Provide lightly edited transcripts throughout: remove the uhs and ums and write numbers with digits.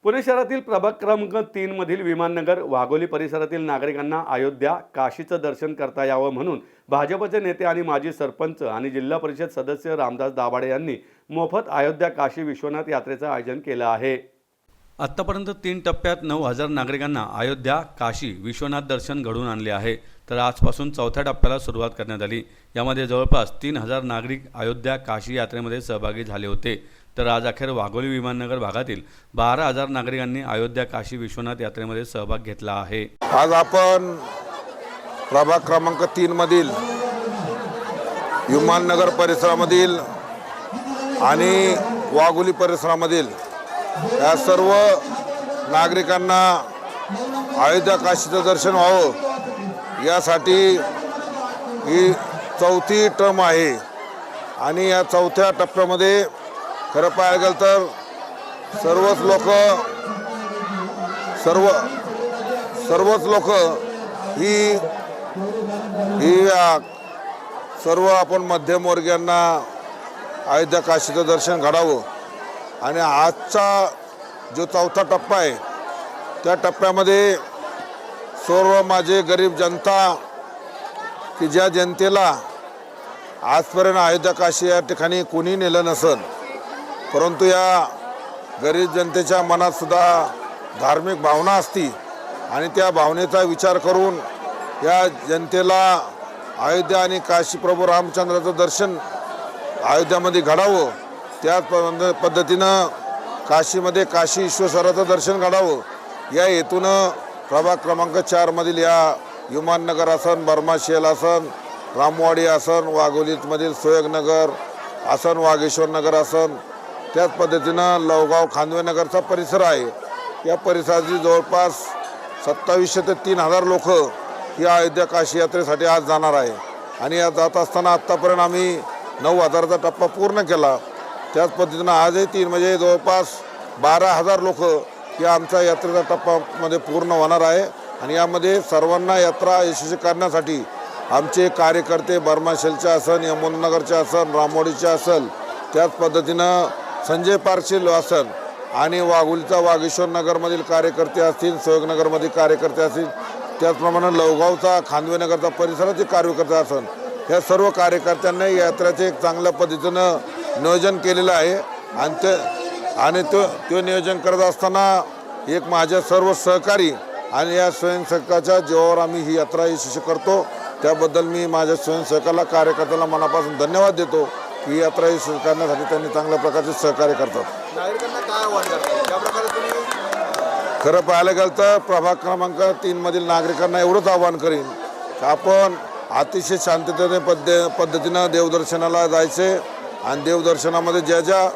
पुणे शहरातील प्रभाग क्रमांक 3 मधील विमाननगर वाघोली परिसरातील नागरिकांना अयोध्या काशीचं दर्शन करता यावं म्हणून भाजपचे नेते आणि माजी सरपंच आणि जिल्हा परिषद सदस्य रामदास दाभाडे यांनी मोफत अयोध्या काशी विश्वनाथ यात्रेचं आयोजन केलं आहे। आत्तापर्यंत 3 टप्प्यात 9,000 नागरिकांना अयोध्या काशी विश्वनाथ दर्शन घडवून आणले आहे। तर आजपासून 4थ्या टप्प्याला सुरुवात करण्यात आली। यामध्ये जवळपास 3,000 नागरिक अयोध्या काशी यात्रेमध्ये सहभागी झाले होते। तर आज अखेर वाघोली विमाननगर भागातील 12,000 नागरिकांनी अयोध्या काशी विश्वनाथ यात्रेमध्ये सहभाग घेतला आहे। आज आपण प्रभाग क्रमांक 3 मधील विमाननगर परिसरामधील आणि वाघोली परिसरामधील या सर्व नागरिकांना अयोध्या काशीचं दर्शन व्हावं यासाठी ही 4थी टर्म आहे। आणि या 4थ्या टप्प्यामध्ये खरं पाहायला गेलं तर सर्वच लोक ही सर्व आपण मध्यमवर्गीयांना अयोध्या काशीचं दर्शन घडावं। आणि आजचा जो 4था टप्पा आहे त्या टप्प्यामध्ये सर्व माझे गरीब जनता की ज्या जनतेला आजपर्यंत अयोध्या काशी या ठिकाणी कोणी नेलं नसेल, परंतु या गरीब जनतेच्या मनात सुद्धा धार्मिक भावना असती आणि त्या भावनेचा विचार करून या जनतेला अयोध्या आणि काशी प्रभू रामचंद्राचं दर्शन अयोध्यामध्ये घडावं, त्याच पद्धतीनं काशीमध्ये काशी विश्वेश्वराचं दर्शन घडावं या हेतूनं प्रभाग क्रमांक 4 मधील या विमाननगर असन, बर्माशेल असन, रामवाडी असन, वाघोलीमधील सोयगनगर असन, वाघेश्वर नगर असन, त्याच पद्धतीनं लवगाव खांदवेनगरचा परिसर आहे। या परिसराची जवळपास 2700 ते 3,000 लोक या अयोध्या काशी यात्रेसाठी आज जाणार आहे। आणि या जात असताना आत्तापर्यंत आम्ही 9,000चा टप्पा पूर्ण केला। त्याच पद्धतीनं आजही 3 म्हणजे जवळपास 12,000 लोक या आमच्या यात्रेचा टप्पामध्ये पूर्ण होणार आहे। आणि यामध्ये सर्वांना यात्रा यशस्वी करण्यासाठी आमचे कार्यकर्ते बर्माशेलचे असन, यमुनानगरचे असन, रामवाडीचे असेल, त्याच पद्धतीनं संजय पारशील असन आणि वाघोलीचा वाघेश्वर नगरमधील कार्यकर्ते असतील, सोयगनगरमधील कार्यकर्ते असतील, त्याचप्रमाणे लवगावचा खांदवेनगरचा परिसराचे कार्यकर्ते असन, या सर्व कार्यकर्त्यांना यात्रेचे एक चांगल्या पद्धतीनं नियोजन केलेलं आहे। आणि ते नियोजन करत असताना एक माझ्या सर्व सहकारी आणि या स्वयंसेवकाच्या जीवावर आम्ही ही यात्रा यशस्वी करतो, त्याबद्दल मी माझ्या स्वयंसेवकाला कार्यकर्त्याला मनापासून धन्यवाद देतो की यात्रा यशस्वी करण्यासाठी त्यांनी चांगल्या प्रकारचे सहकार्य करतात। नागरिकांना काय आव्हान करतात ज्या प्रकारे तुम्ही खरं पाहायला गेलं तर प्रभाग क्रमांक 3 मधील नागरिकांना एवढंच आव्हान करीन की आपण अतिशय शांततेने पद्धतीनं देवदर्शनाला जायचे आणि देवदर्शनामध्ये ज्या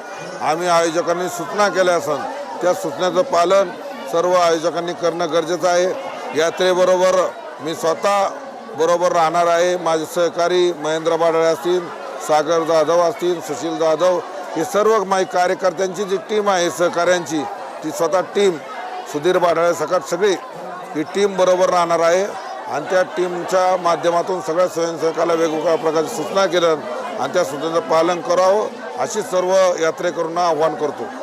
आम्ही आयोजकांनी सूचना केल्या असन त्या सूचनेचं पालन सर्व आयोजकांनी करणं गरजेचं आहे। यात्रेबरोबर मी स्वतः बरोबर राहणार आहे। माझे सहकारी महेंद्र बाडळे असतील, सागर जाधव असतील, सुशील जाधव, हे सर्व माझी कार्यकर्त्यांची जी टीम आहे सहकाऱ्यांची, ती स्वतः टीम सुधीर बाडळे सकट सगळी ही टीम बरोबर राहणार आहे। आणि त्या टीमच्या माध्यमातून सगळ्या स्वयंसेवकाला वेगवेगळ्या प्रकारची सूचना केल्या आणि त्या सूचनेचं पालन करावं अशी सर्व यात्रेकरूंना आव्हान करतो।